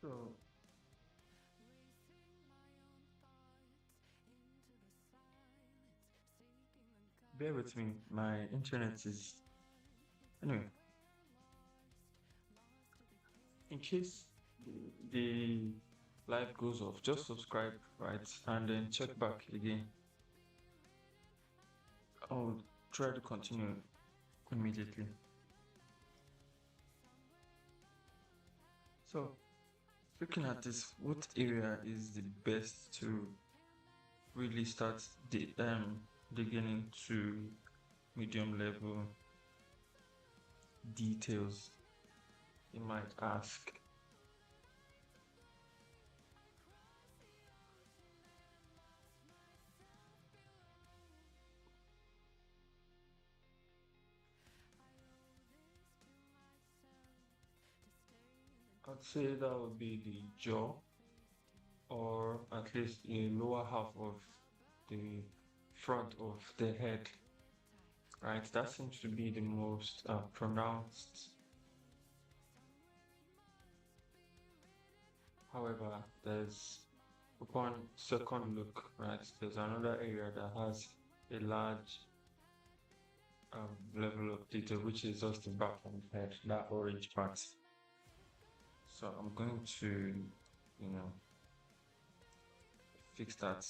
So bear with me. My internet is anyway. In case the live goes off, just subscribe, right, and then check back again. I'll try to continue immediately. So, looking at this, what area is the best to really start digging into medium level details? You might ask. I'd say that would be the jaw, or at least the lower half of the front of the head, right? That seems to be the most pronounced. However, there's upon second look, right? There's another area that has a large level of detail, which is just the back of the head, that orange part. So I'm going to, you know, fix that.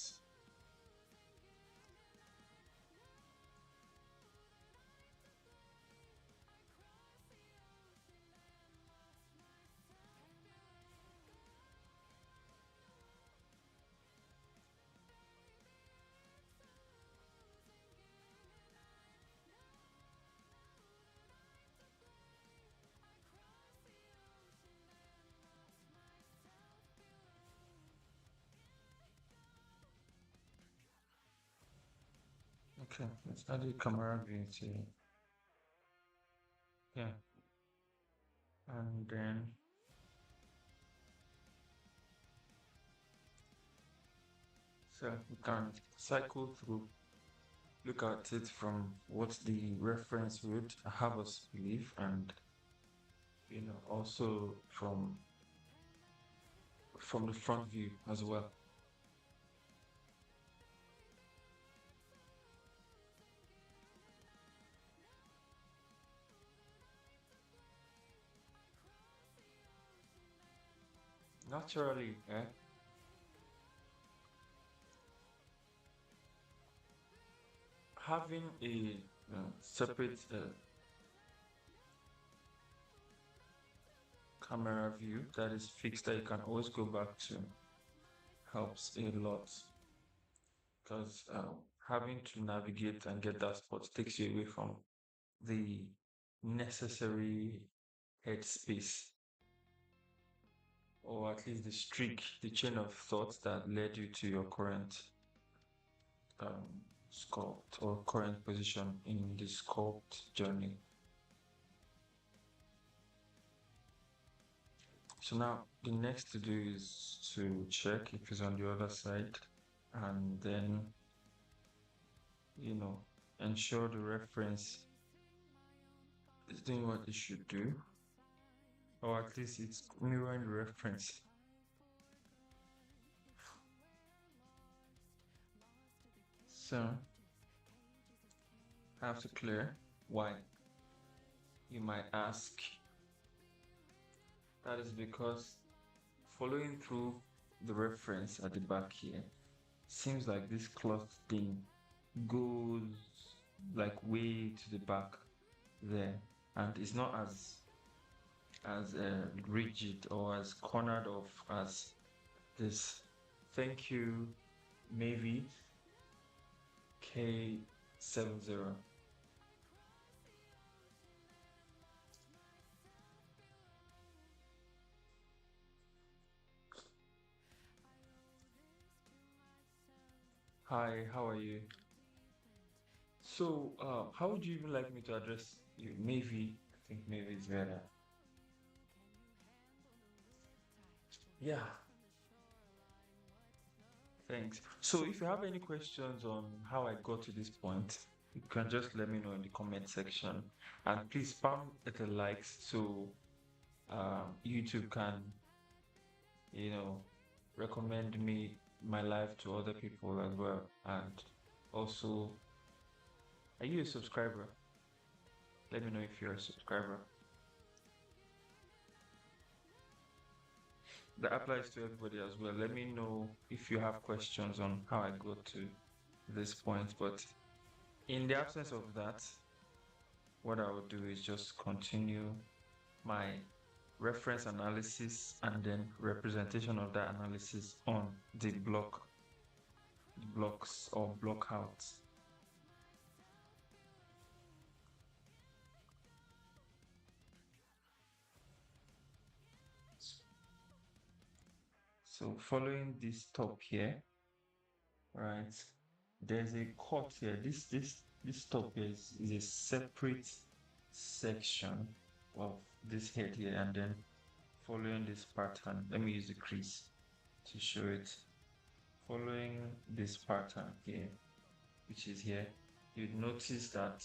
Okay, let's add the camera view to, yeah, and then so we can cycle through, look at it from what the reference would have us believe, and also from the front view as well. Naturally, having a separate camera view that is fixed that you can always go back to helps a lot, because having to navigate and get that spot takes you away from the necessary headspace, or at least the streak, the chain of thoughts that led you to your current sculpt or current position in the sculpt journey. So now the next to do is to check if it's on the other side, and then ensure the reference is doing what it should do, or at least it's mirroring the reference. So I have to clear. Why? You might ask. That is because following through the reference at the back here, seems like this cloth thing goes like way to the back there, and it's not as rigid or as cornered off as this. Thank you, maybe K70. Hi, how are you? So, how would you even like me to address you? Maybe, I think maybe it's better. Yeah, thanks. So, if you have any questions on how I got to this point, you can just let me know in the comment section. And please spam it a likes so YouTube can you know, recommend me my life to other people as well. And also, are you a subscriber? Let me know if you're a subscriber. That applies to everybody as well. Let me know if you have questions on how I got to this point. But in the absence of that, what I will do is just continue my reference analysis and then representation of that analysis on the blocks or blockouts. So following this top here, right, there's a cut here. This top here is a separate section of this head here, and then following this pattern, let me use the crease to show it. Following this pattern here, which is here, you'd notice that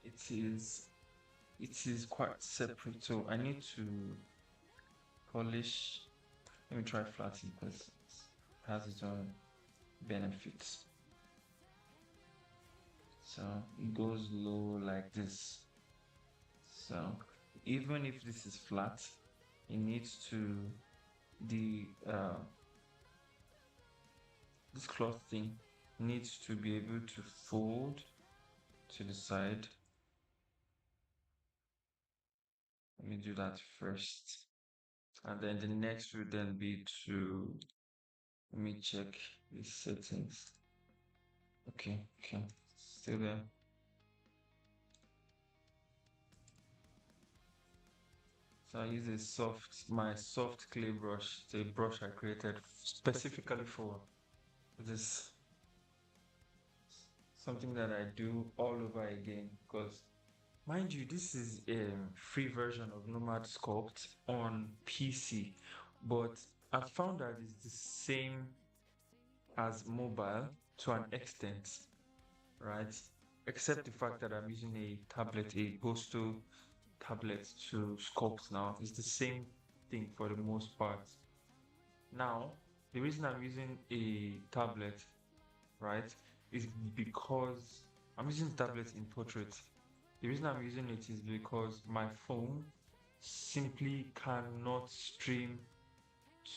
it is quite separate. So I need to polish. Let me try flattening because it has its own benefits. So it goes low like this. So even if this is flat, it needs to the this cloth thing needs to be able to fold to the side. Let me do that first, and then the next would then be to let me check the settings. Okay, still there. So I use my soft clay brush. It's a brush I created specifically for this. Something that I do all over again because, mind you, this is a free version of Nomad Sculpt on PC, but I found that it's the same as mobile to an extent, right? Except the fact that I'm using a tablet, a postal tablet to sculpt now. It's the same thing for the most part. Now, the reason I'm using a tablet, right, is because I'm using tablet in portrait. The reason I'm using it is because my phone simply cannot stream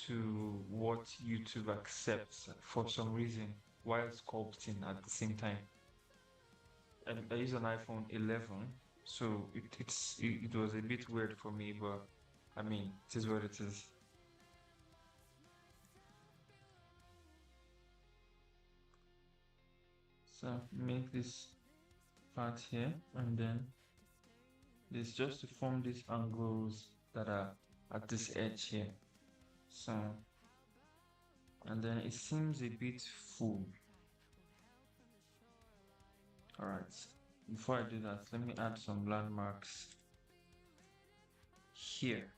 to what YouTube accepts for some reason while sculpting at the same time. And I use an iPhone 11, so it was a bit weird for me, but I mean, it is what it is. So make this part here, and then this just to form these angles that are at this edge here. So, and then it seems a bit full. All right, before I do that, let me add some landmarks here.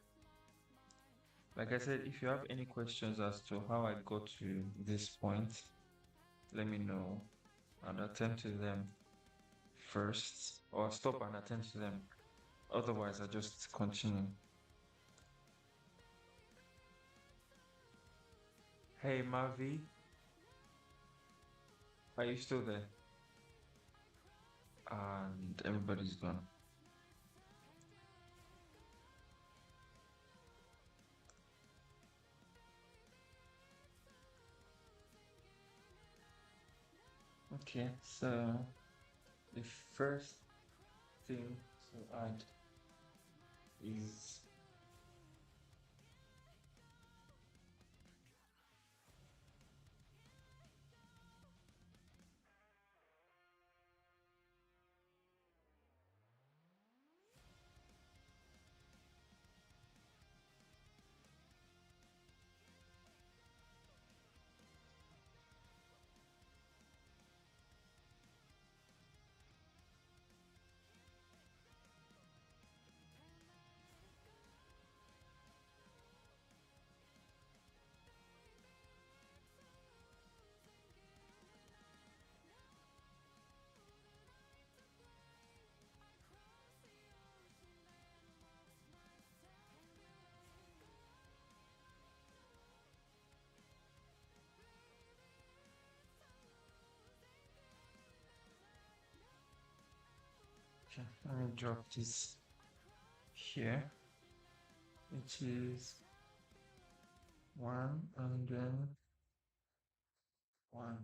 Like I said, if you have any questions as to how I got to this point, let me know and attend to them first, or stop and attend to them. Otherwise, I just continue. Hey, Mavi, are you still there? And everybody's gone. Okay, so the first thing to add is Okay, let me drop this here, which is one and then one.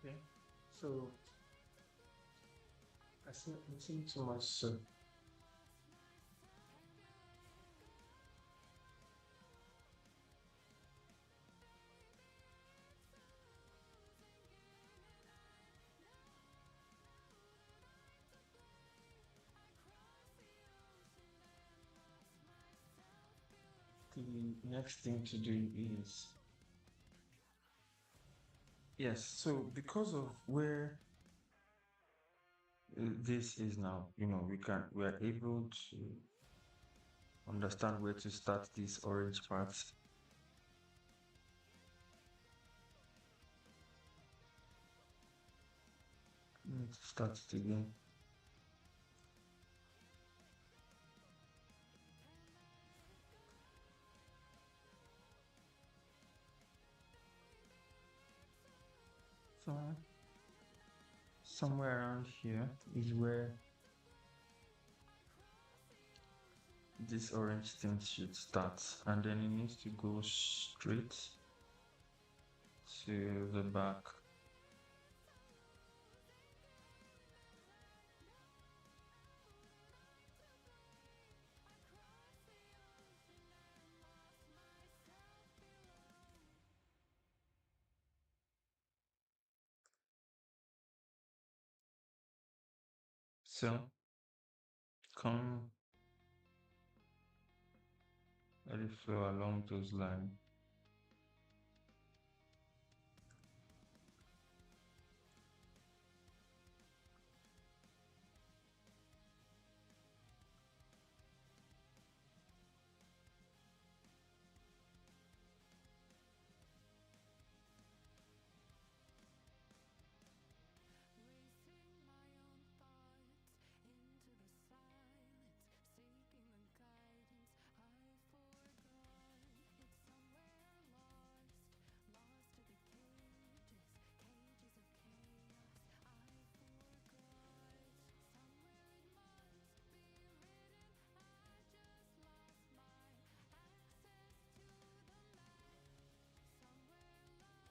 Okay, so I think too much. So the next thing to do is yes. So because of where this is now, we are able to understand where to start these orange parts. Let's start it again. So somewhere around here is where this orange thing should start, and then it needs to go straight to the back. So come let it flow along those lines.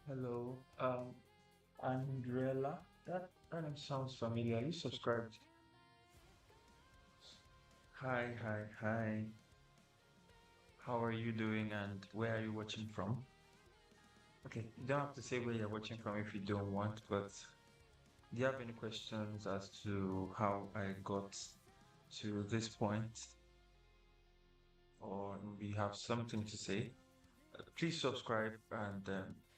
Hello, Andrella. That name sounds familiar. You subscribed? Hi, hi, hi. How are you doing and where are you watching from? Okay, you don't have to say where you're watching from if you don't want, but do you have any questions as to how I got to this point, or maybe you have something to say? Please subscribe and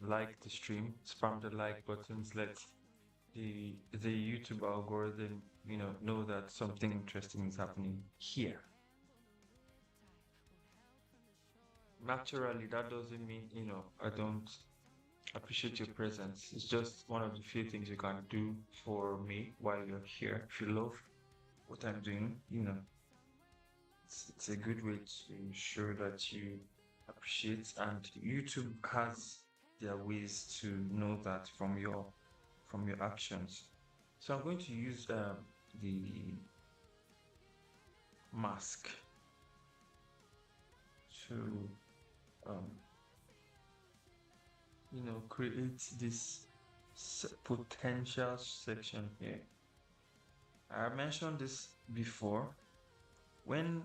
like the stream, spam the like buttons, let the YouTube algorithm, know that something interesting is happening here. Naturally, that doesn't mean, I don't appreciate your presence. It's just one of the few things you can do for me while you're here. If you love what I'm doing, it's a good way to show that you appreciate, and YouTube has their ways to know that from your actions. So I'm going to use the mask to um, create this potential section here. I mentioned this before when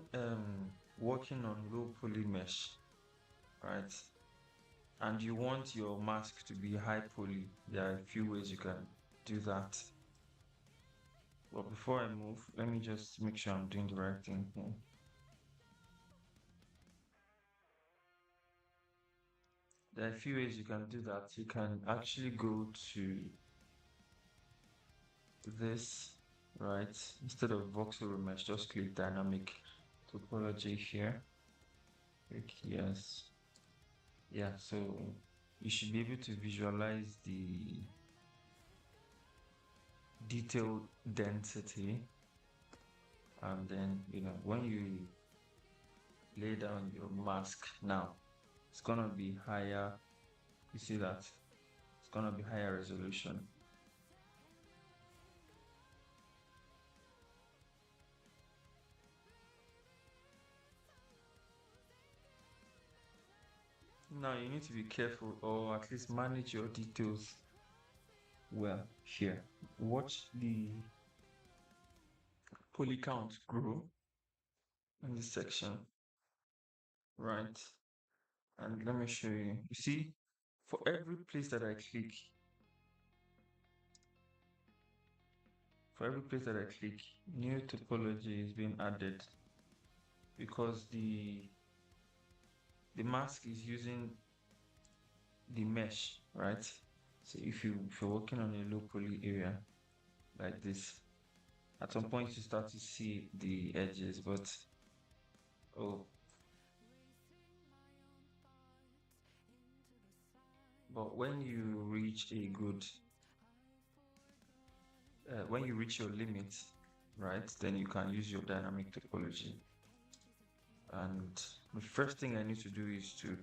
working on low poly mesh, right? And you want your mask to be high poly, there are a few ways you can do that. But before I move, let me just make sure I'm doing the right thing here. There are a few ways you can do that. You can actually go to this, right? Instead of voxel mesh, just click dynamic topology here. Click yes. Yeah, so you should be able to visualize the detail density, and then when you lay down your mask now, it's gonna be higher. You see that it's gonna be higher resolution. Now you need to be careful, or at least manage your details well here. Watch the poly count grow in this section, right? And let me show you. You see, for every place that I click, new topology is being added because the mask is using the mesh, right? So if you're working on a low poly area like this, at some point you start to see the edges, but oh, but when you reach a good, when you reach your limit, right, then you can use your dynamic topology. And the first thing I need to do is to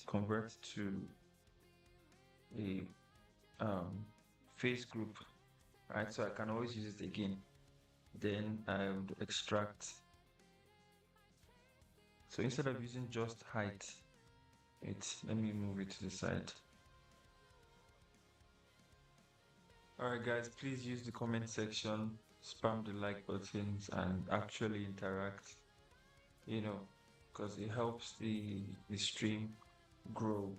convert to a face group, right? So I can always use it again. Then I would extract. So instead of using just height, let me move it to the side. All right, guys, please use the comment section, spam the like buttons, and actually interact. Because it helps the stream grow,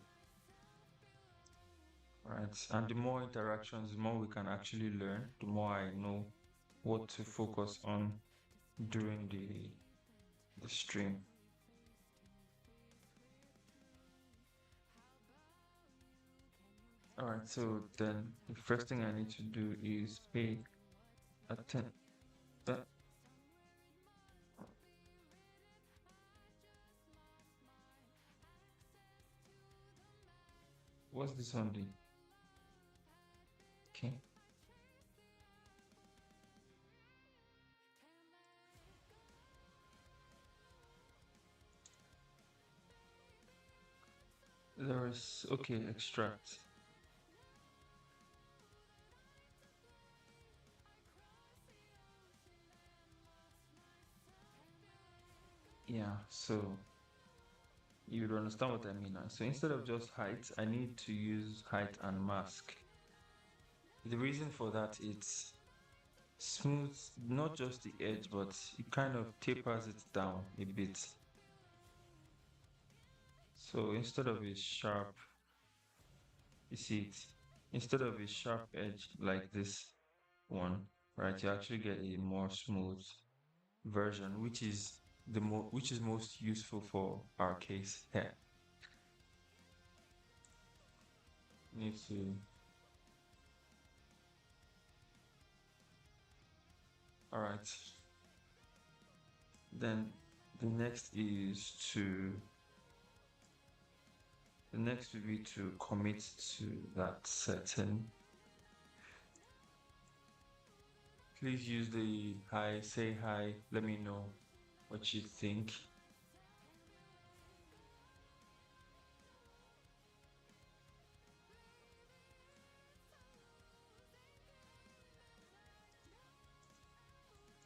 right? And the more interactions, the more we can actually learn, the more I know what to focus on during the stream. All right, so then the first thing I need to do is pay attention. What's this one doing? Okay. There is, okay, extract. Yeah, so you would understand what I mean now. So instead of just height, I need to use height and mask. The reason for that, it's smooth, not just the edge, but it kind of tapers it down a bit. So instead of a sharp You see it, instead of a sharp edge like this one, right? You actually get a more smooth version, which is most useful for our case here. Need to all right. Then the next is to the next will be to commit to that setting. Please use the hi, say hi, let me know what you think.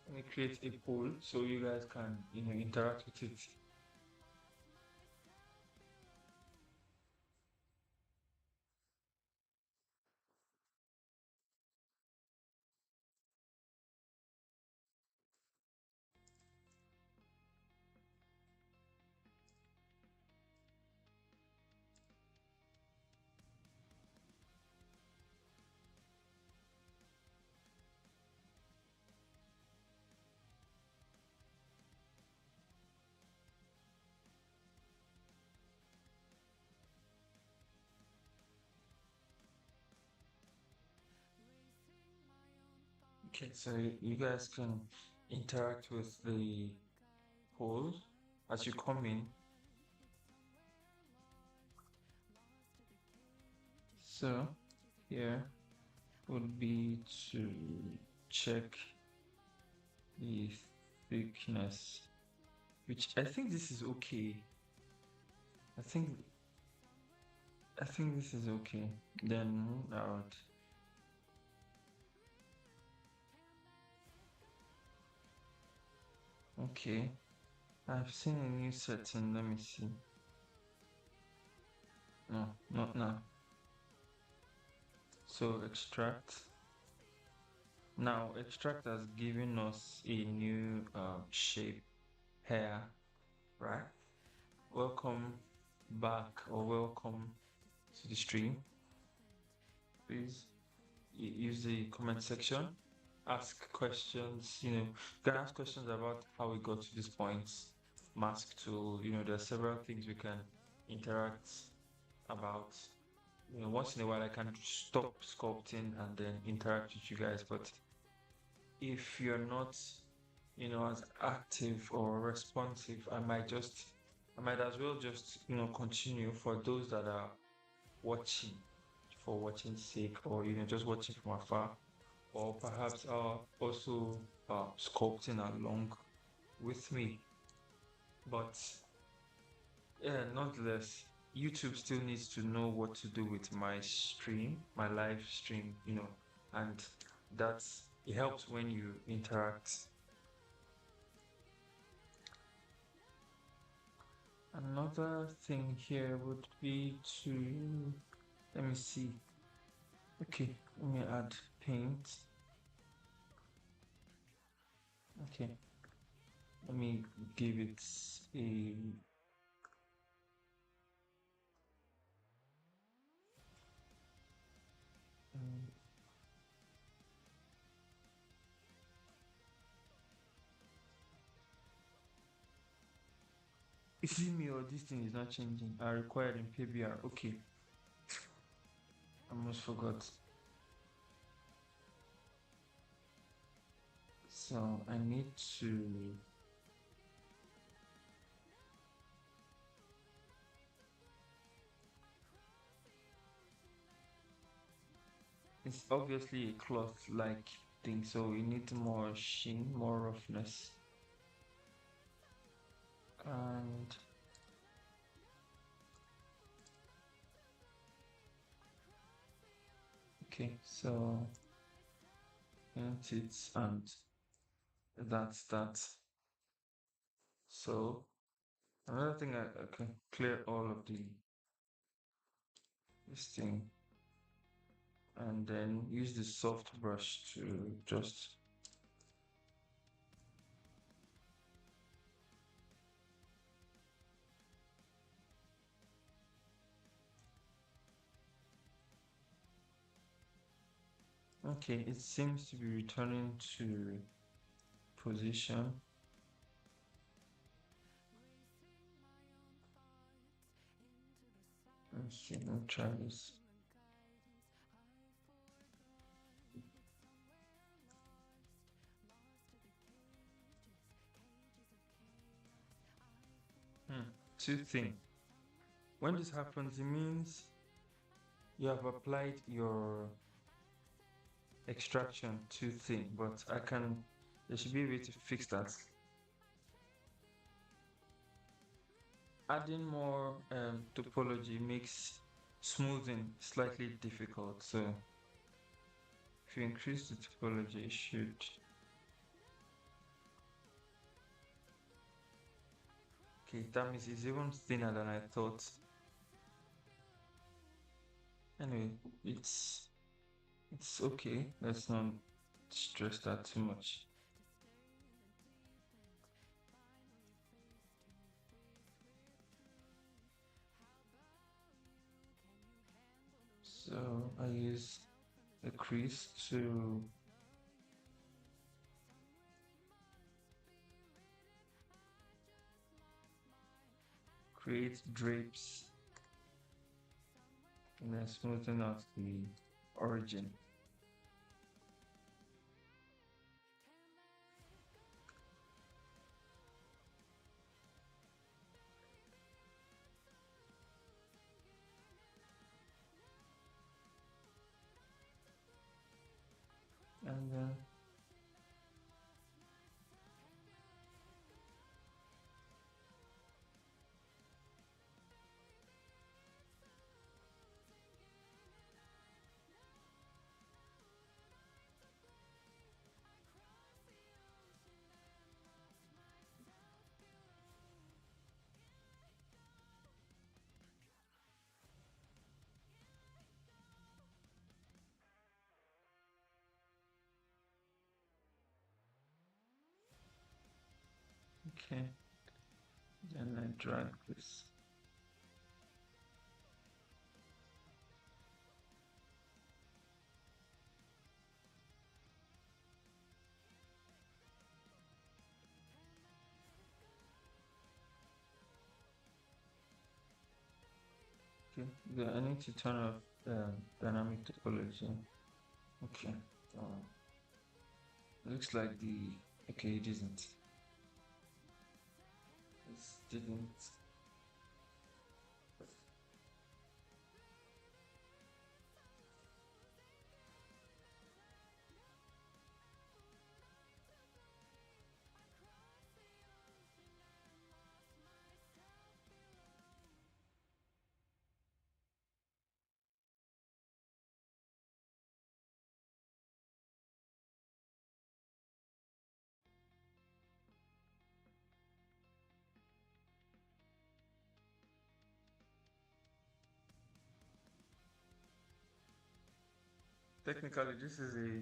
Let me create a poll so you guys can, interact with it. Okay, so you guys can interact with the poll as you come in. So here would be to check the thickness, which I think this is okay. I think this is okay. Then out. Okay. I've seen a new setting. Let me see. No, not now. So extract. Now extract has given us a new shape here, right? Welcome back or welcome to the stream. Please use the comment section. Ask questions. You can ask questions about how we got to this point. Mask tool. There are several things we can interact about. Once in a while I can stop sculpting and then interact with you guys, but if you're not, as active or responsive, I might as well just, continue for those that are watching for watching sake, or just watching from afar, or perhaps also sculpting along with me. But yeah, nonetheless, YouTube still needs to know what to do with my stream, my live stream, and it helps when you interact. Another thing here would be to, let me see. Okay, let me add paint. Okay, let me give it a is it me or this thing is not changing? I required in PBR. Okay. I almost forgot. So I need to it's obviously a cloth like thing, so we need more sheen, more roughness. And okay, so paint it, and that's that. So another thing, I can clear all of this thing and then use the soft brush to just Okay, it seems to be returning to position. Okay, let me try this. Two things. When this happens, it means you have applied your extraction to thing, but there should be a way to fix that. Adding more topology makes smoothing slightly difficult. So if you increase the topology, it should. Okay, that means it's even thinner than I thought. Anyway, it's okay. Let's not stress that too much. So I use a crease to create drapes and then smoothen out the origin. And then okay, then I drag this. Okay, then I need to turn off dynamic topology. Okay, looks like the okay, it isn't. It didn't. Technically, this is a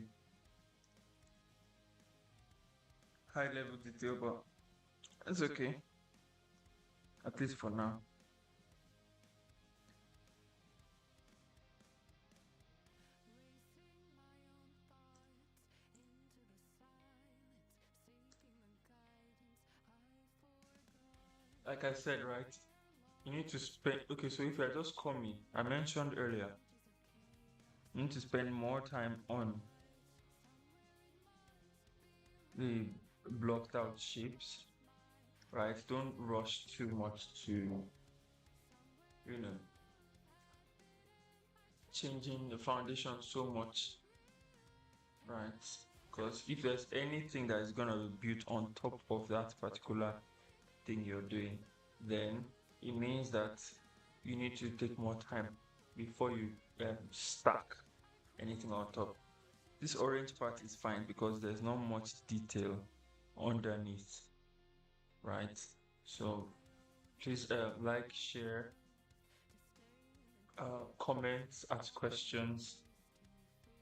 high level detail, but it's okay, at least for now. Like I said, right? You need to spend, okay, so if you're just coming, I mentioned earlier, you need to spend more time on the blocked out shapes, right? Don't rush too much to, you know, changing the foundation so much, right? Because if there's anything that is going to be built on top of that particular thing you're doing, then it means that you need to take more time before you stack anything on top. This orange part is fine because there's not much detail underneath, right? So please like, share, comment, ask questions,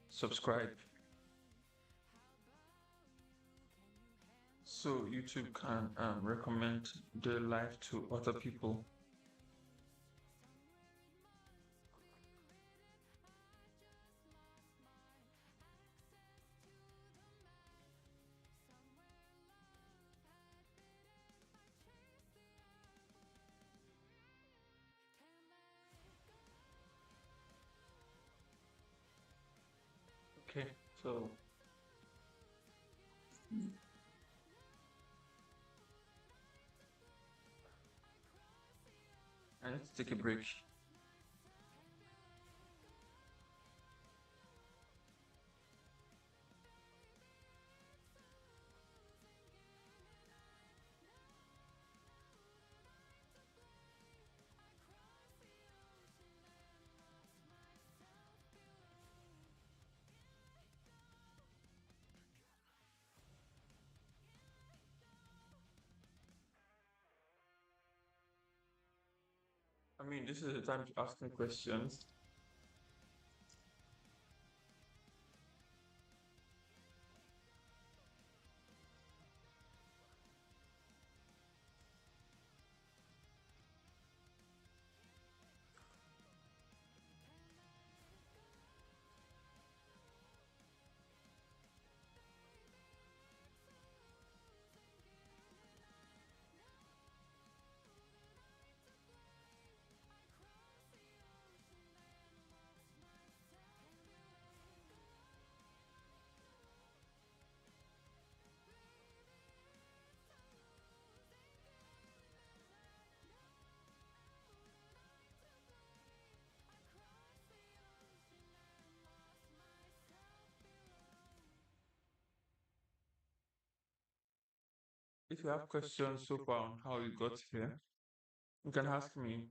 subscribe, so YouTube can recommend the live to other people. Okay, so I need to take a break. I mean, this is the time to ask me questions. If you have questions so far on how you got here, you can ask me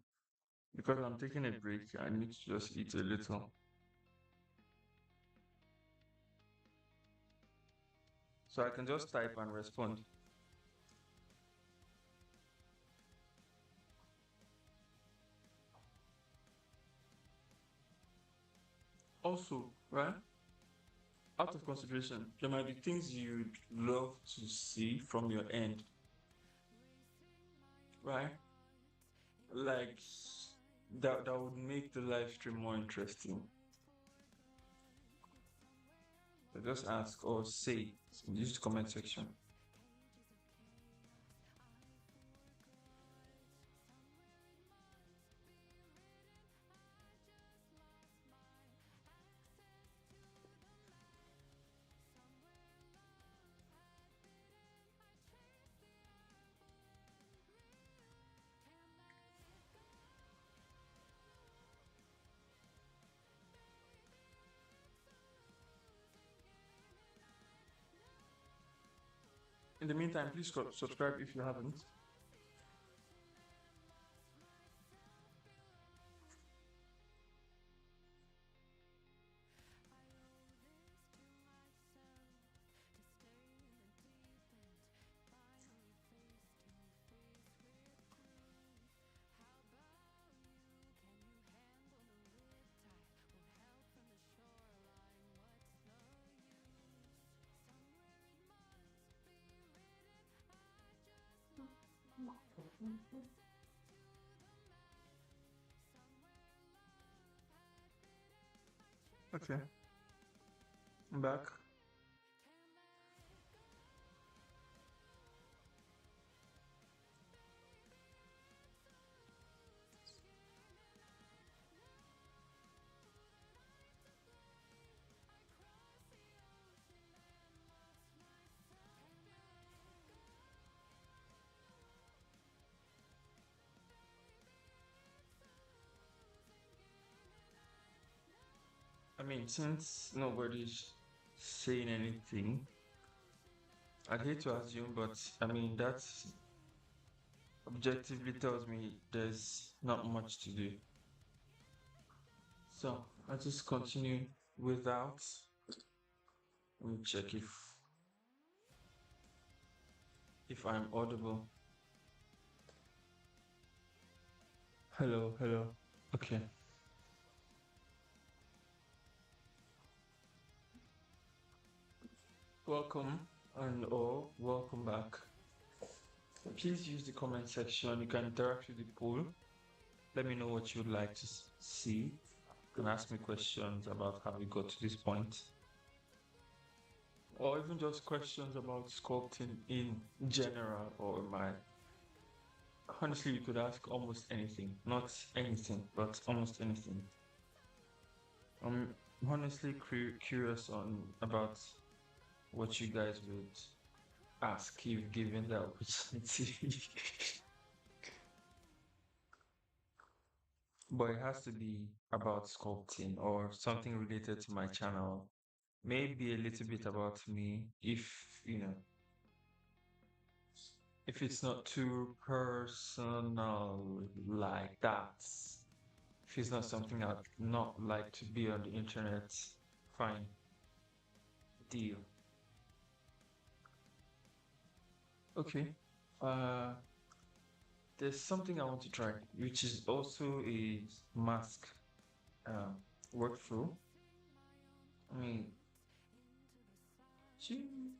because I'm taking a break. I need to just eat a little. So I can just type and respond. Also, right? Out of consideration, there might be things you'd love to see from your end, right? Like that would make the live stream more interesting. So just ask or say, use the comment section. In the meantime, please subscribe if you haven't. Okay, I'm back. I mean, since nobody's saying anything, I'd hate to assume, but I mean, that objectively tells me there's not much to do. So I just continue without. Let me check if I'm audible. Hello, hello. Okay. Welcome and or welcome back. Please use the comment section. You can interact with the poll. Let me know what you'd like to see. You can ask me questions about how we got to this point. Or even just questions about sculpting in general or my honestly you could ask almost anything. Not anything, but almost anything. I'm honestly curious on about what you guys would ask if given the opportunity. But it has to be about sculpting or something related to my channel. Maybe a little bit about me if it's not too personal like that. If it's not something I'd not like to be on the internet, fine, deal. Okay. Uh, there's something I want to try, which is also a mask um, workflow. I mean, ching.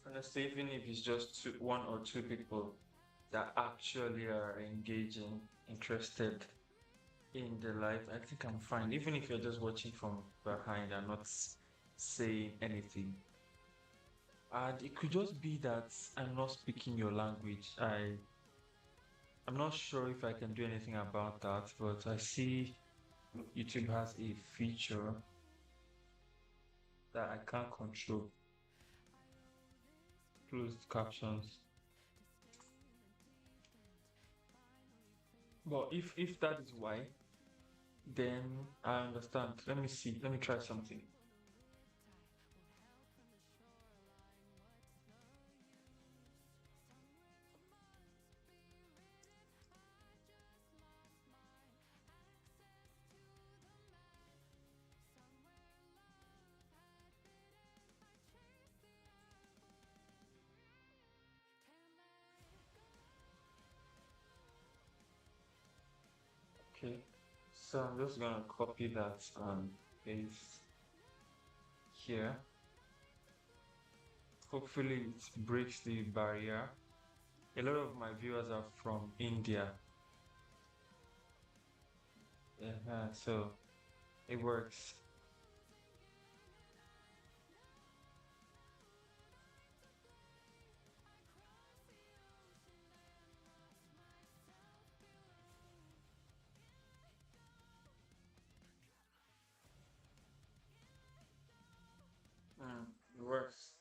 Honestly, even if it's just one or two people that actually are engaging, interested in the life, I think I'm fine. Even if you're just watching from behind and not saying anything. And it could just be that I'm not speaking your language. I'm not sure if I can do anything about that, but I see YouTube has a feature that I can't control. Closed captions. But if that is why, then I understand. Let me see. Let me try something. Okay. So I'm just gonna copy that and paste here. Hopefully it breaks the barrier. A lot of my viewers are from India. Yeah, so it works. It works.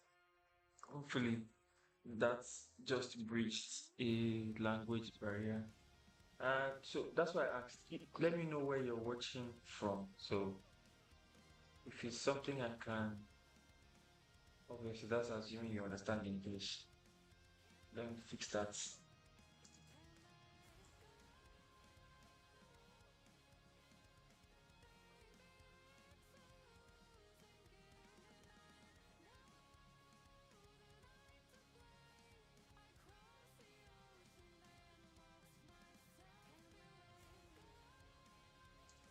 Hopefully that's just breached a language barrier. So that's why I asked. Let me know where you're watching from. So if it's something I can, obviously that's assuming you understand English. Let me fix that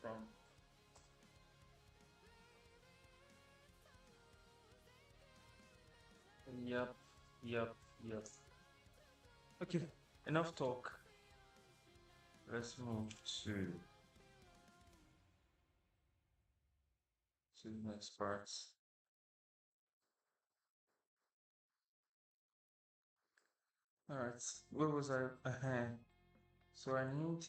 from. Yep, yep, yep. Okay, enough talk. Let's move to the next parts. All right, where was I? So I need.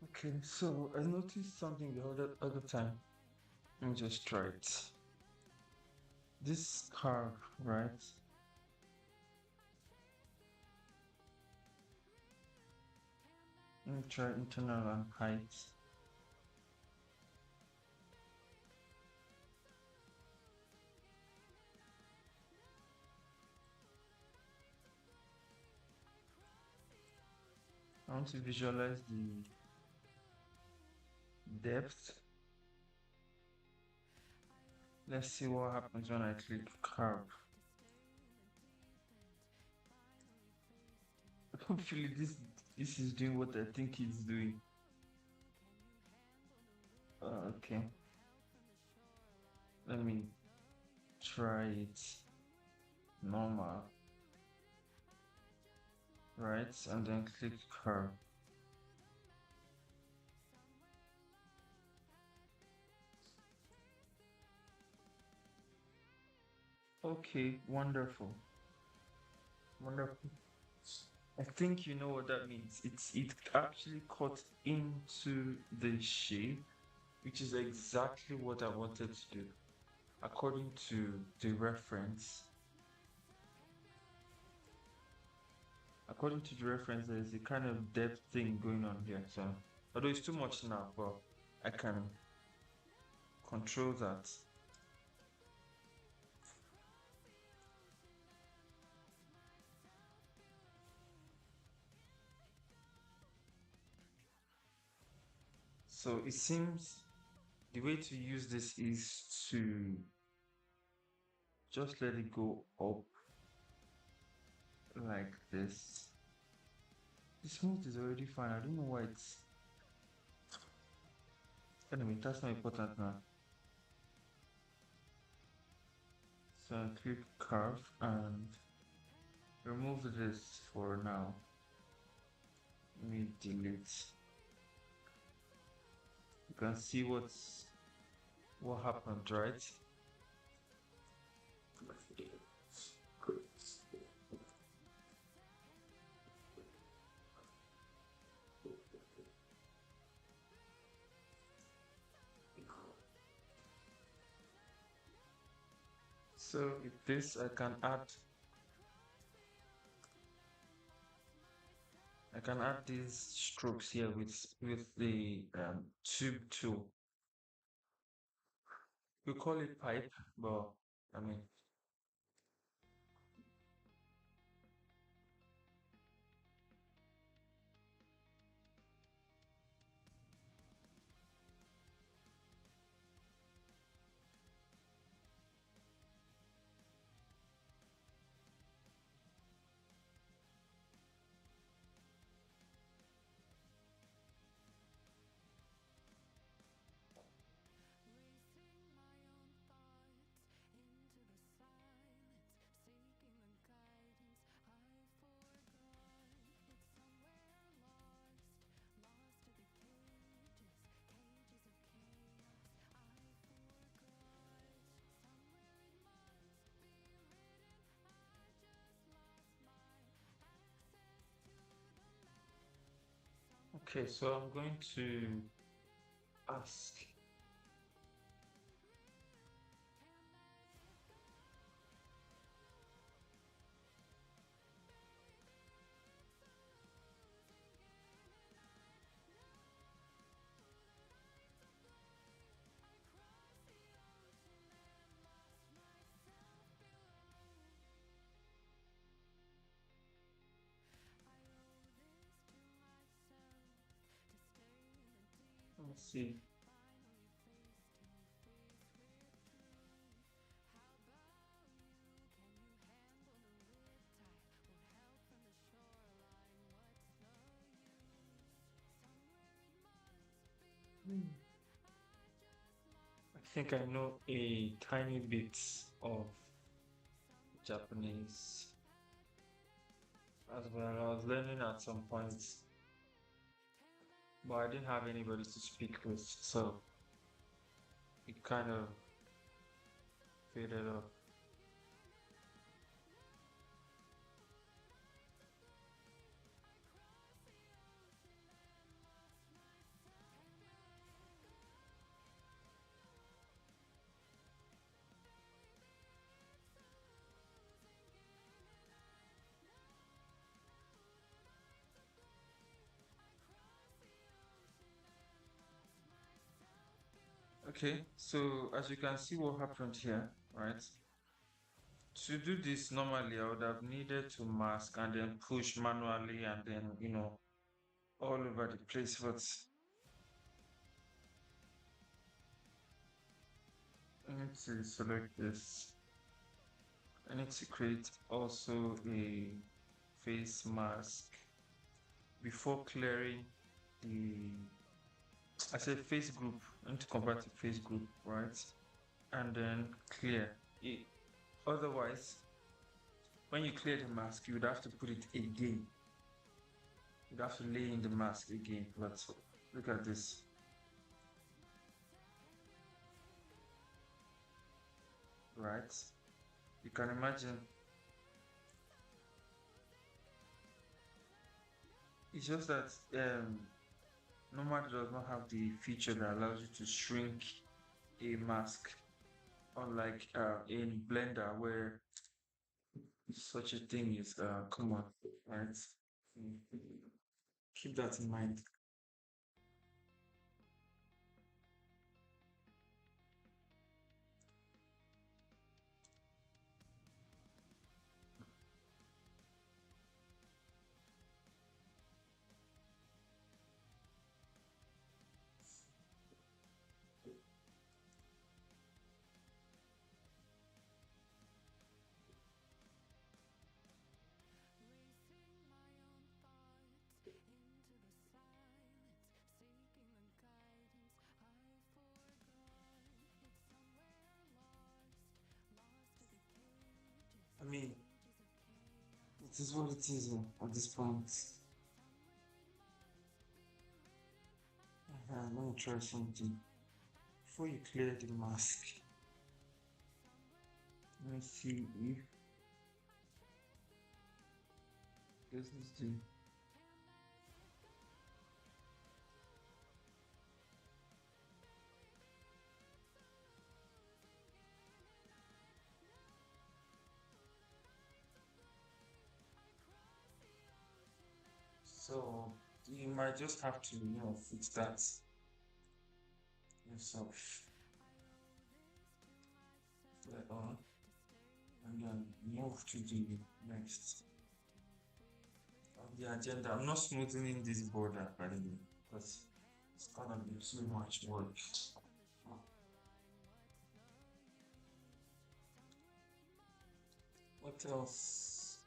Okay, so I noticed something the other time. Let me just try it. This curve, right? Let me try internal and height. I want to visualize the depth. Let's see what happens when I click curve. Hopefully this is doing what I think it's doing. Okay. Let me try it normal. Right, and then click curve. Okay, wonderful. Wonderful. I think you know what that means. It actually cut into the shape, which is exactly what I wanted to do. According to the reference, there's a kind of depth thing going on here. So although it's too much now, but I can control that. So it seems the way to use this is to just let it go up like this. The smooth is already fine. I don't know why it's. Anyway, that's not important now. So I click curve and remove this for now. Let me delete. You can see what happened, right? So with this I can add these strokes here with the tube tool. We call it pipe, but I mean okay, so I'm going to ask. Let's see. Hmm. I think I know a tiny bit of Japanese as well. I was learning at some point, but I didn't have anybody to speak with, so it kind of faded off. Okay, so as you can see what happened here, right? To do this normally, I would have needed to mask and then push manually and then, all over the place, but I need to select this. I need to create also a face mask before clearing the, I said face group. I need to convert to face group, right? And then clear it. Otherwise, when you clear the mask, you would have to put it again. You'd have to lay in the mask again. But look at this, right? You can imagine. It's just that Nomad does not have the feature that allows you to shrink a mask, unlike in Blender where such a thing is common, right? Mm. Keep that in mind. I mean, it is what it is at this point. Let me try something. Before you clear the mask, let me see if this is the. So you might just have to, fix that yourself later on, and then move to the next on the agenda. I'm not smoothing this border currently because it's gonna be too much work. What else?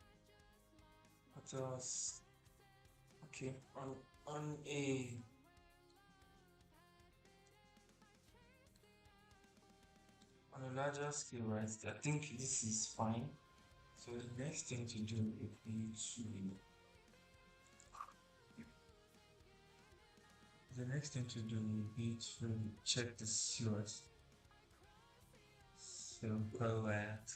What else? Okay, on a larger scale, right? I think this is fine. So the next thing to do would be to the next thing to do would be to check the source. So go at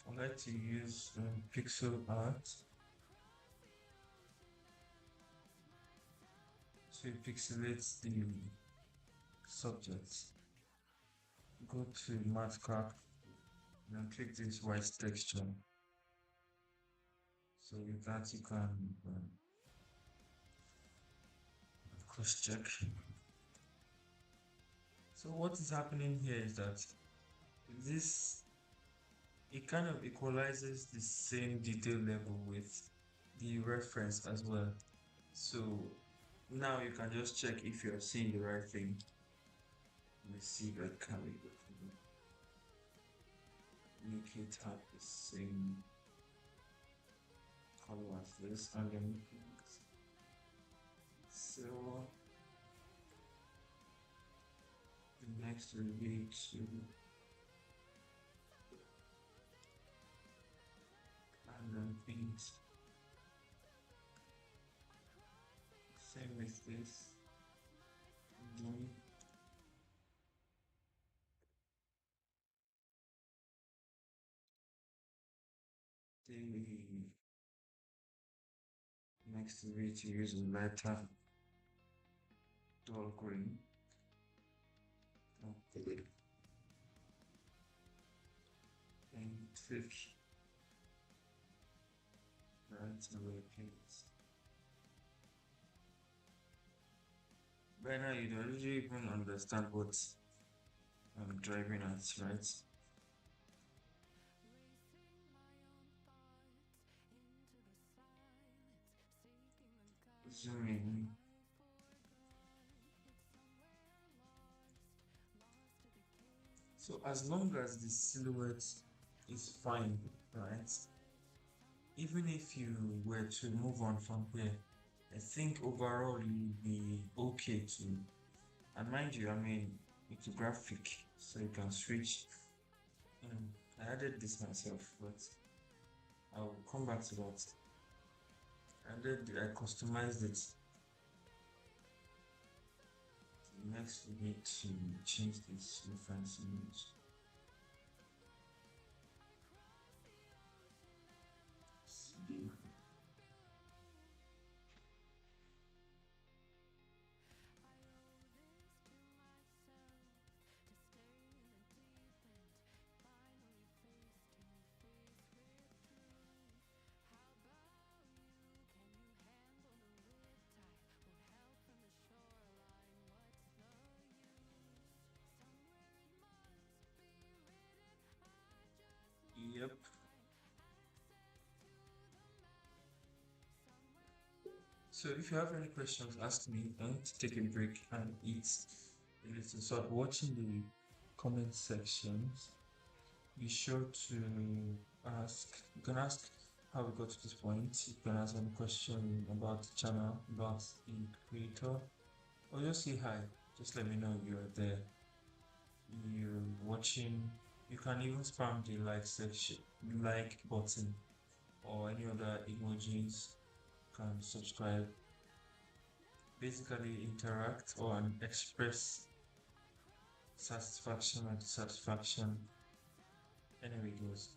I like to use pixel art to pixelate the subjects. Go to Mathcraft and click this white texture. So with that you can cross check. So what is happening here is that this it kind of equalizes the same detail level with the reference as well. So now you can just check if you're seeing the right thing. Let me see if I can make it have the same color as this, and then so the next will be to and then paint. Same with this. Then the next will be to use a lighter dull green. Okay. And thick right away paints. By now you don't really even understand what I'm driving at, right? Zoom in. So as long as the silhouette is fine, right? Even if you were to move on from here, I think overall you'll be okay to. And mind you, I mean, it's a graphic, so you can switch. I added this myself, but I'll come back to that. And then I customized it. Next, we need to change this reference image. See. Yep. So if you have any questions, ask me. I need to take a break and eat a little. So watching the comment sections, be sure to ask. You can ask how we got to this point. You can ask any question about the channel, about the creator, or just say hi. Just let me know you're there. You're watching. You can even spam the like section, like button, or any other emojis. You can subscribe. Basically, interact or express satisfaction and dissatisfaction. Anyway, it goes.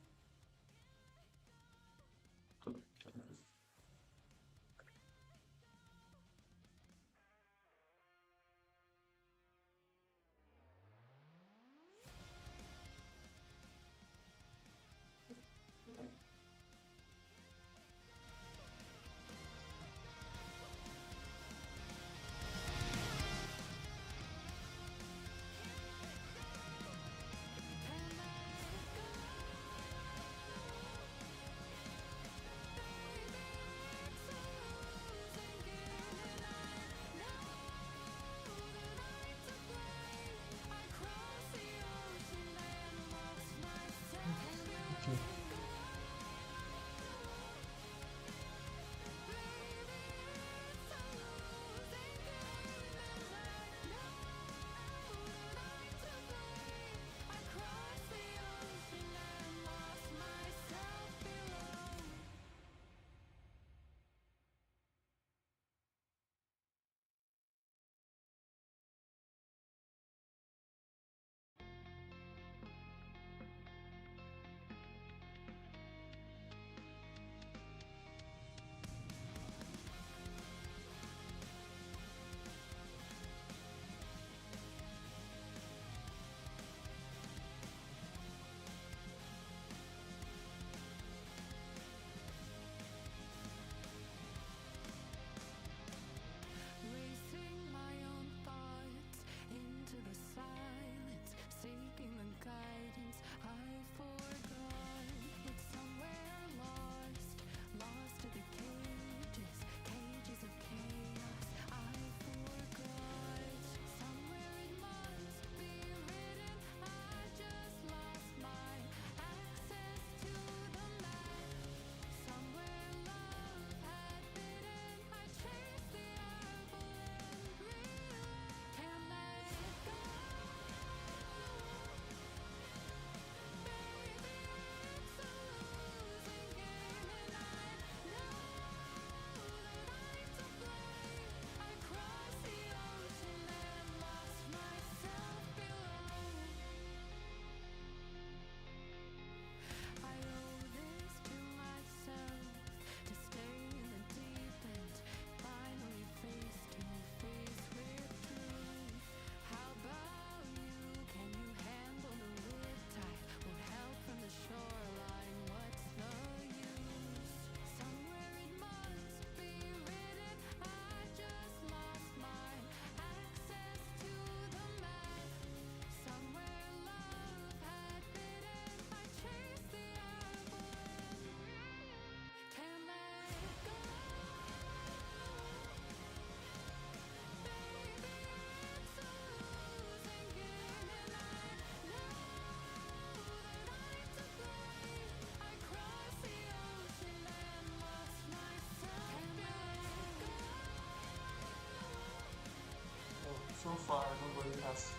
far nobody has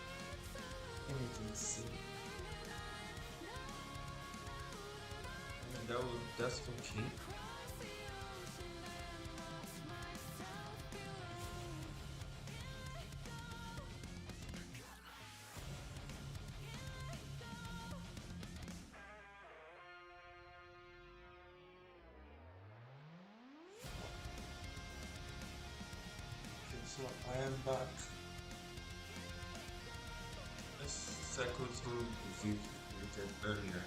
anything to say. I mean, that's okay. Okay, so I am back. Let's cycle through the views we created earlier.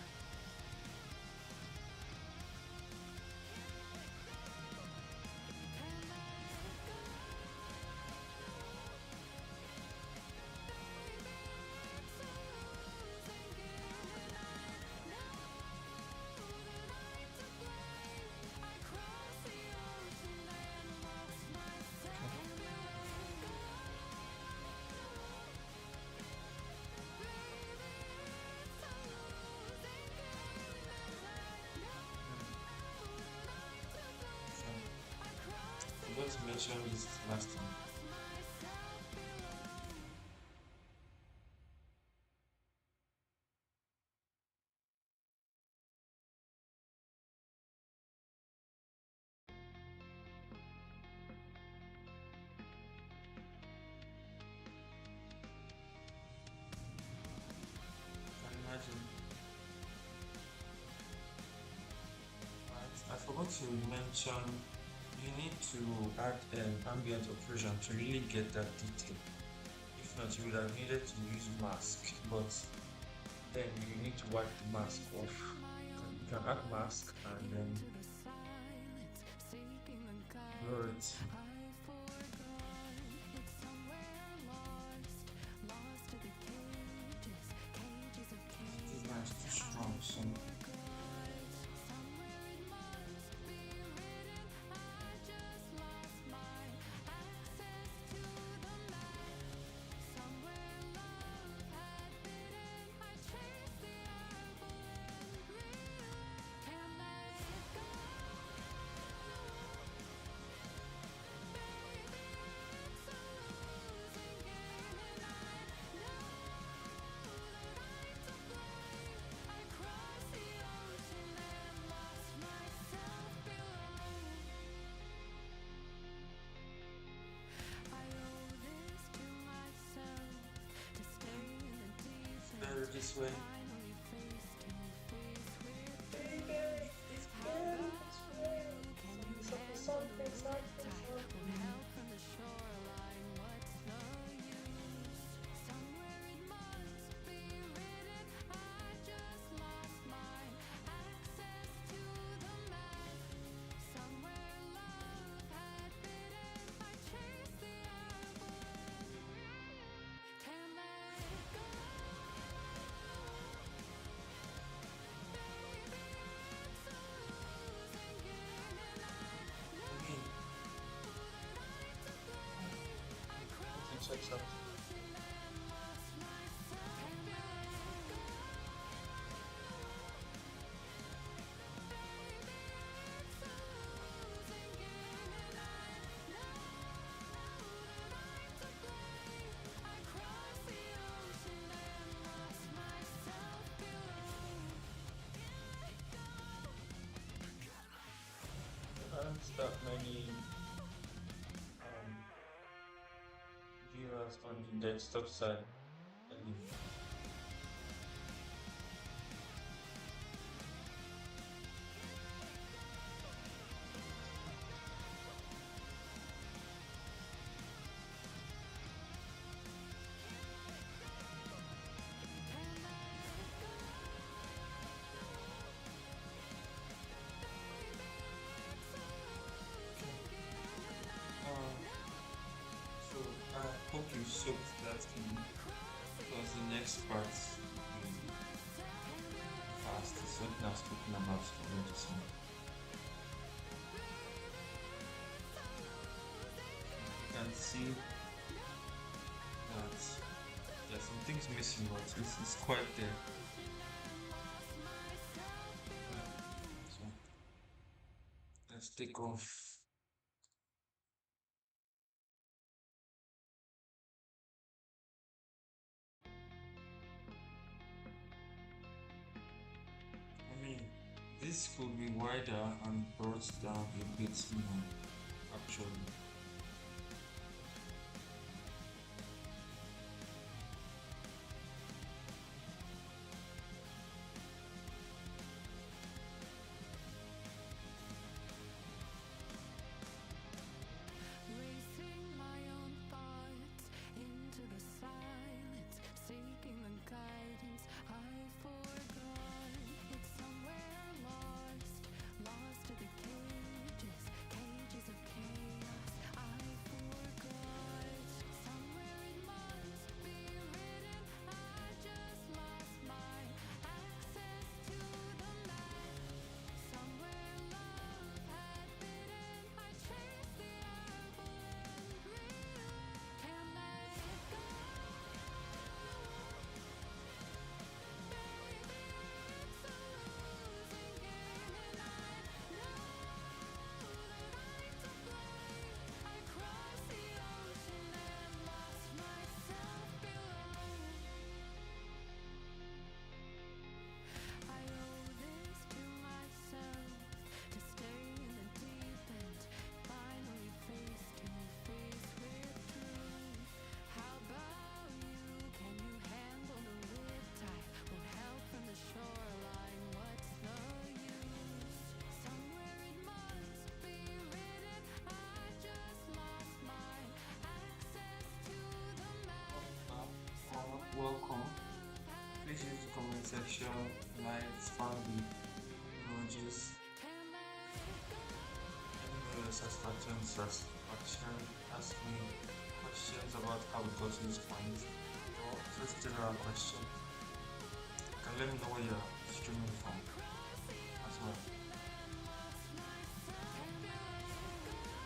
I forgot to mention this last time. Can you imagine? Right. I forgot to mention you need to add ambient occlusion to really get that detail. If not, you would have needed to use mask, but then you need to wipe the mask off. You can add mask and then blur it. This line is too strong, so better this way. Baby, it's better this way. Something, something, something. Again, let me check something. There aren't that many um, viewers on the desktop side. Anyway. Um, so I hope you soaked that in because the next part will be fast. It's what I'm speaking about already. So you can see that there's some things missing, but it's quite there. So let's take off. this could be wider and brought down a bit more, actually. Racing my own thoughts into the silence, seeking the guidance I forgot. It's somewhere lost, lost to the cages, cages of chaos I forgot. Somewhere it must be written, I just lost my access to the map. Somewhere love had bidden, I chased the apple and realized can't let go. Baby, it's a losing game, and I know that I'm to blame. I crossed the ocean and lost myself below. I owe this to myself to stay in the deep end, finally face to face with truth. How about you? Can you handle the riptide? Won't help from the shoreline. What's the use? Somewhere it must be written. I just lost my access to the map. Welcome. Please use the comment section, likes, family, emojis, Can't let go. any satisfactions, satisfaction, ask me questions about how we got to this point, or just general question. You can let me know where you're streaming from as well.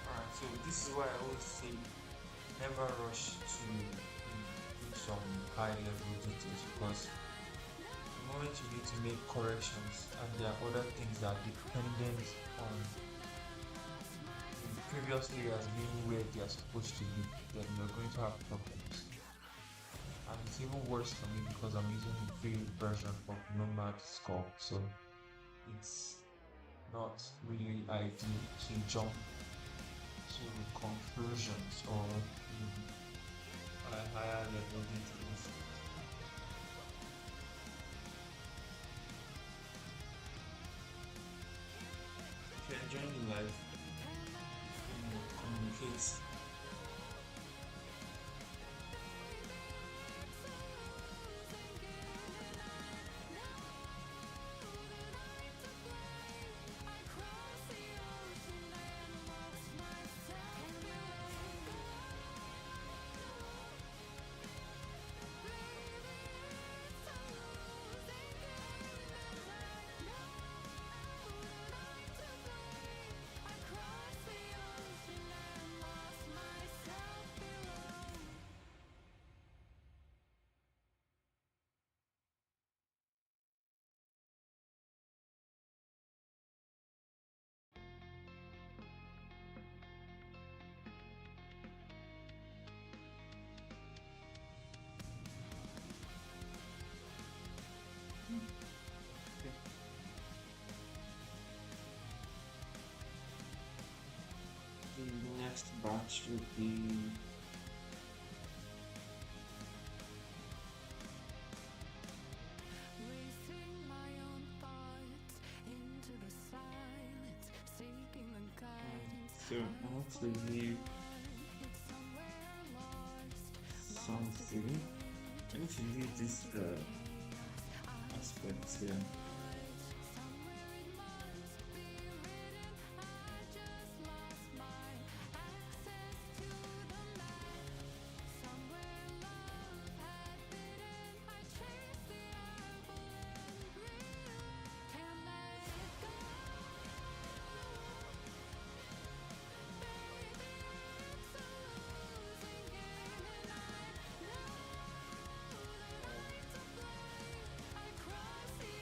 Alright, so this is why I always say never rush to do some high level details, because the moment you need to make corrections and there are other things that are dependent on the previous layers being where they are supposed to be, then you're going to have problems. And it's even worse for me because I'm using the free version of Nomad Sculpt, so it's not really ideal to jump to conclusions or higher level details. If you're enjoying the life, communicate. The next batch would be Racing my own thoughts into the silence, seeking the guidance. so I want to leave It's somewhere lost, something. I need to leave this aspect here. somewhere it must be written. I just lost my access to the map. Somewhere love had bidden. I chased the apple and realized can't let go. Baby, it's a losing game, and I know that I'm to blame. I crossed the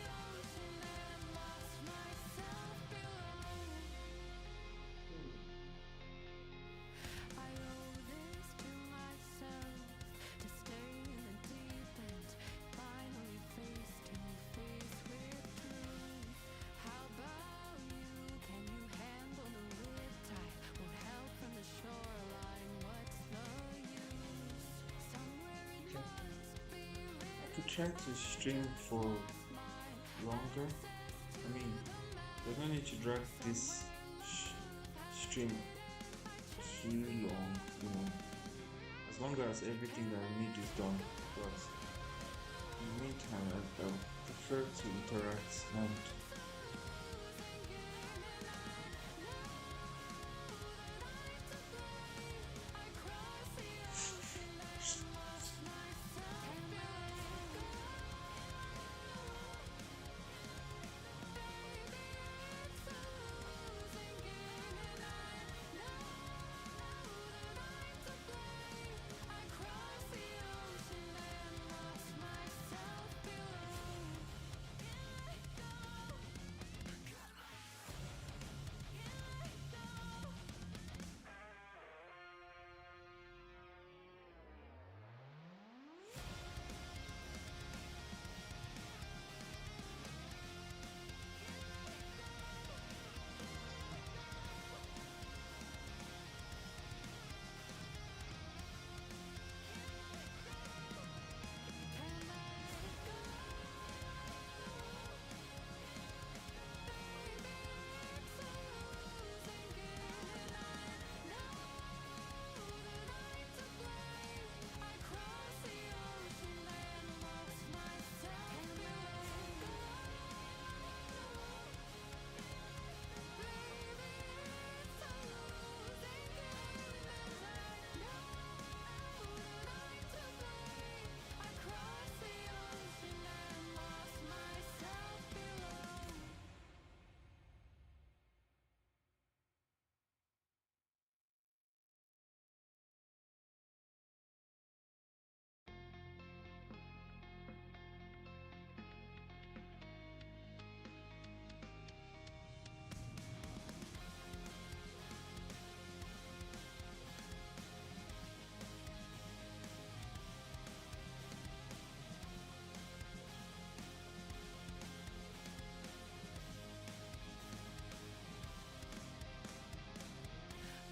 try to stream for longer. I mean, there's no need to drag this stream too long, as long as everything that I need is done. But in the meantime, I prefer to interact and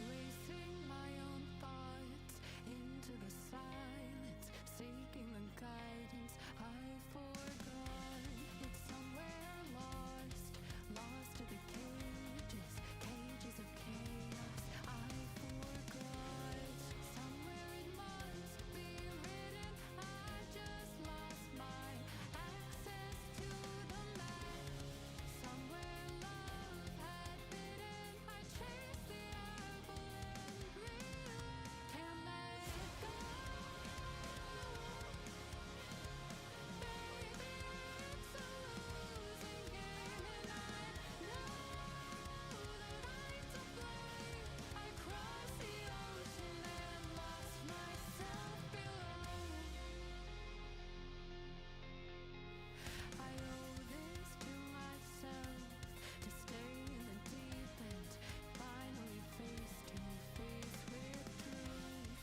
Racing my own thoughts into the silence, seeking the guidance I forgot. It's somewhere lost, lost to the cages, cages of chaos I forgot. Somewhere it must be written, I just lost my access to the map. Somewhere love had bidden, I chased the apple and realized can't let go. Baby, it's a losing game, and I know that I'm to blame. I crossed the ocean and lost myself below. I owe this to myself to stay in the deep end, finally face to face with truth.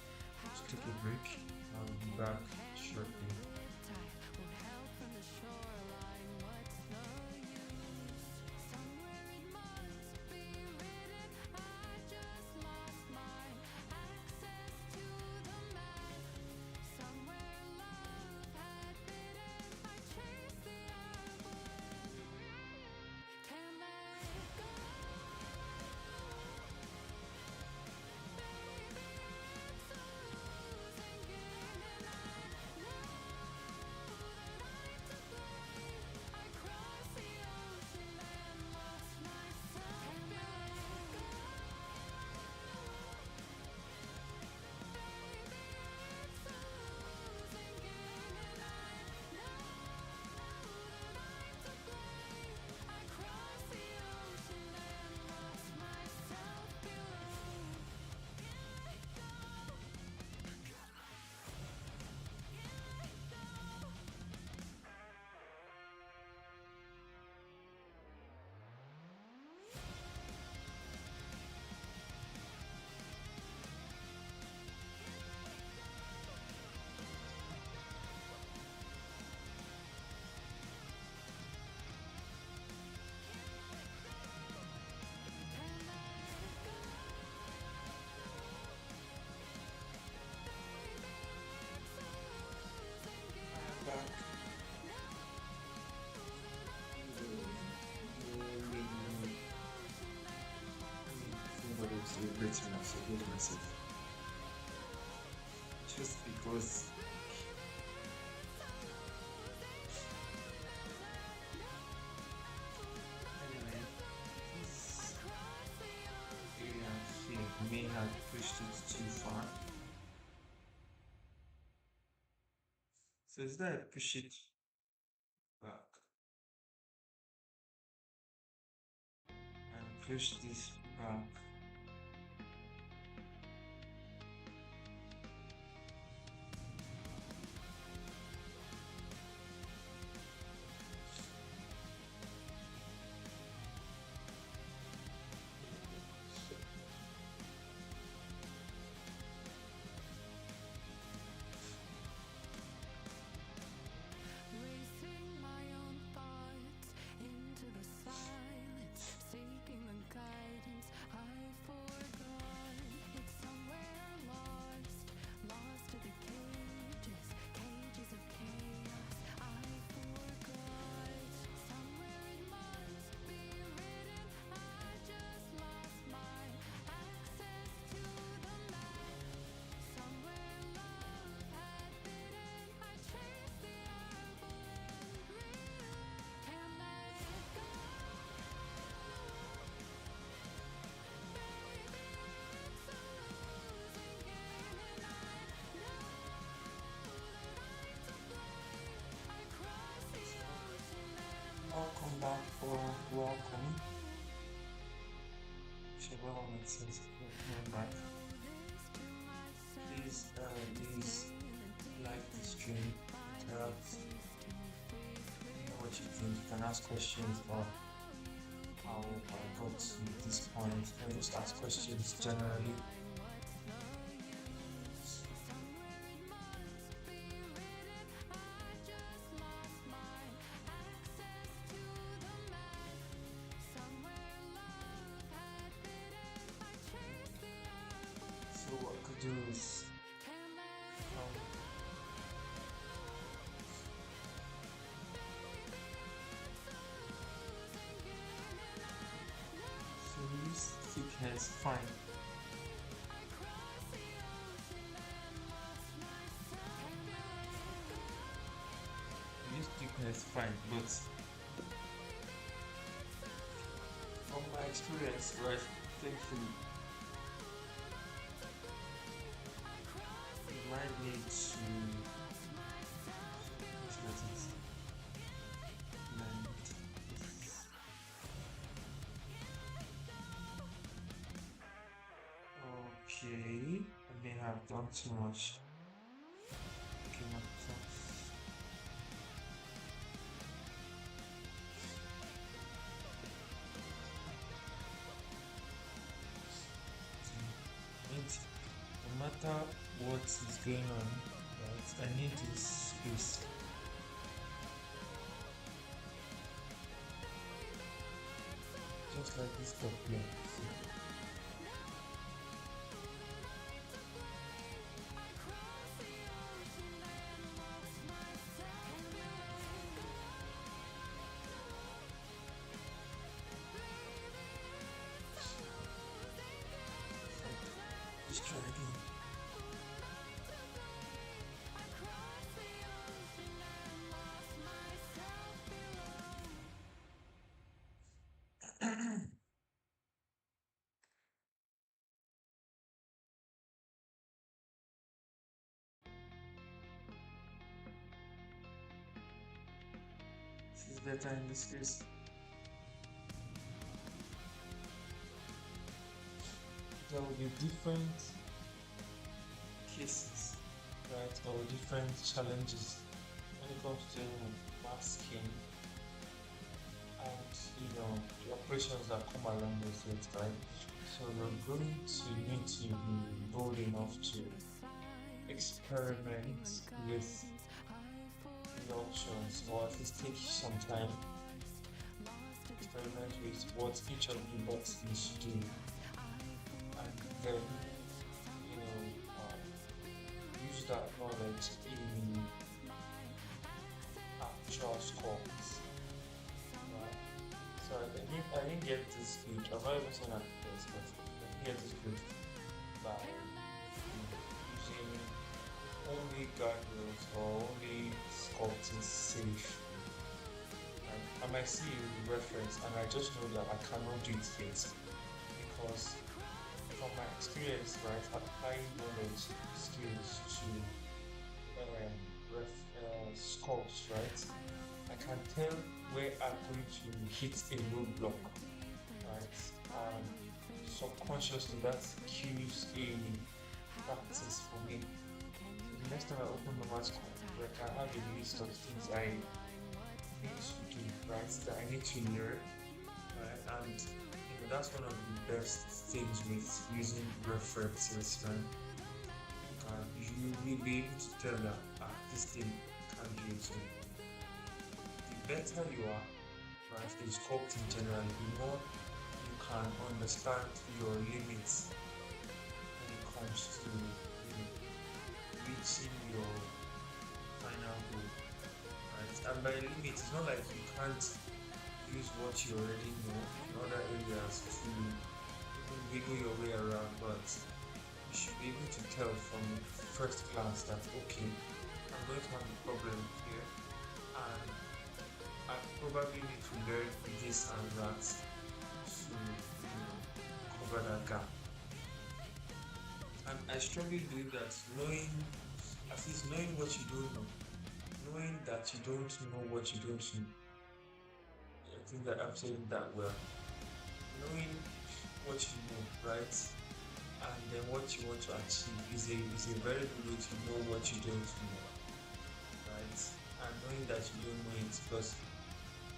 How just take a far break. I'll be can back you handle the shortly. riptide? Won't help from the shoreline, what's the use? Somewhere it must be written, I just lost my access to the map. Somewhere love had bidden, I chased the apple and can't let go. Baby, it's a losing game, and I know to regret when I've surveyed myself. Just because anyway, this area here may have pushed it too far. So is that I push it back and push this back. Racing my own thoughts into the silence, seeking the guidance I forgot. It's somewhere lost, lost to the cages, cages of chaos I forgot. Somewhere it must be written, I just lost my access to the map. Somewhere love had bidden, I chased the apple and realized can't let go. Baby, it's a losing game, and I know that I'm to blame. I crossed the ocean and Welcome back or welcome. Whichever one makes sense. Welcome back. this to myself. Please like the stream, interact. Let me know what you think. You can ask questions about how I got to this point. Or just ask questions generally. So what I could do is so this thickness fine. This thickness fine, but from my experience, right, thankfully, you might need to let it blend this. Okay, I may have done too much. Okay, not that. Means no matter what is going on, right, I need this space. Just like this top here. See? Just try again. This is better in this case. There will be different cases, right, or different challenges when it comes to masking and the operations that come along with it, right? So you're going to need to be bold enough to experiment with the options, or at least take some time experiment with what each of the bots needs to do, and then use that knowledge in actual sculpts. Right? So I didn't get this speech. I'm not even saying that this, but I get this good by using only guardrails or only sculpting safe. I might see a reference and I just know that I cannot do it yet because from my experience, right, applying knowledge, skills to sculpts, right, I can tell where I'm going to hit a roadblock, right, and subconsciously that cues a practice for me. So the next time I open the mask, like I have a list of things I need to do, right, that I need to learn, right, and that's one of the best things with using references, right? You will be able to tell that this thing can do it. So the better you are, right, in sculpting generally, the more you can understand your limits when it comes to reaching your final goal, right? And by limit, it's not like you can't use what you already know in other areas to even wiggle your way around, but you should be able to tell from first glance that okay, I'm going to have a problem here, and I probably need to learn this and that to cover that gap. And I strongly believe that knowing, at least knowing what you don't know, knowing that you don't know what you don't know, I think that I'm saying that well. Knowing what you know, right, and then what you want to achieve is a very good way to know what you don't know, right? And knowing that you don't know it because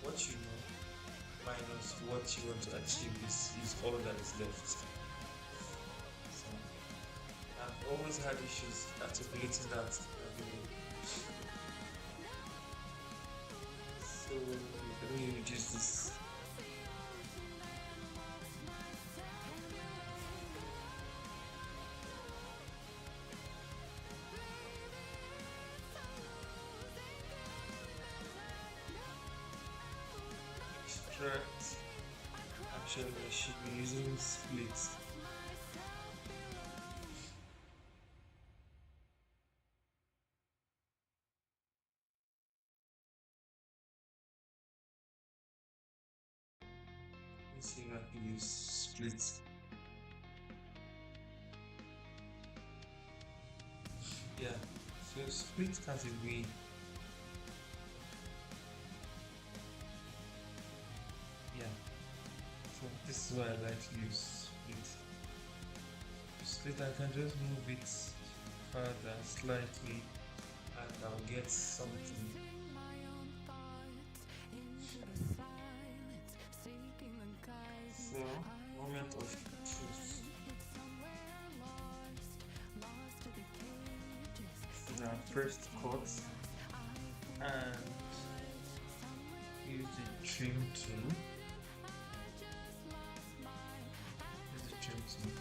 what you know minus what you want to achieve is all that is left. So I've always had issues articulating that. So let me reduce this. Extract. Actually, I should be using splits. Let's see if I can use splits. Yeah, so split category. Yeah, so this is why I like to use split. Split, I can just move it further slightly and I'll get something. So, moment of truth. This is our first cut and use the trim tool. Use the trim tool.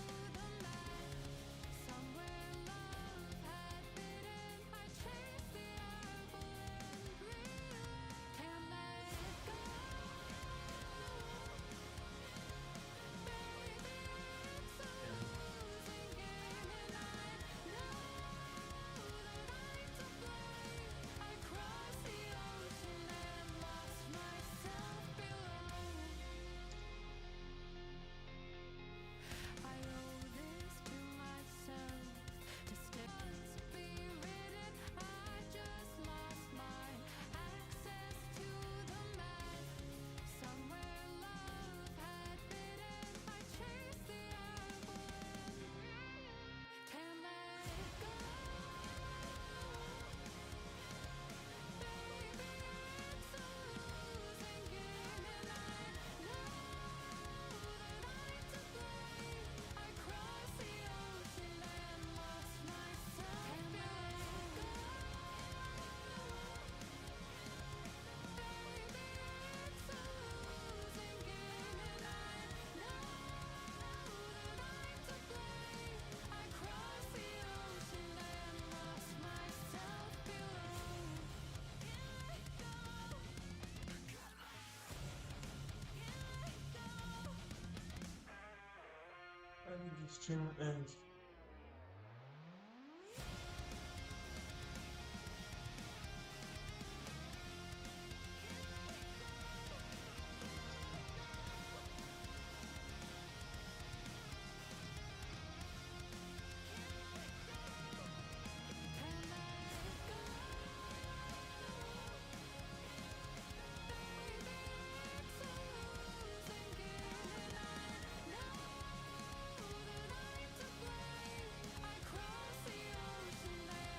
stream ends.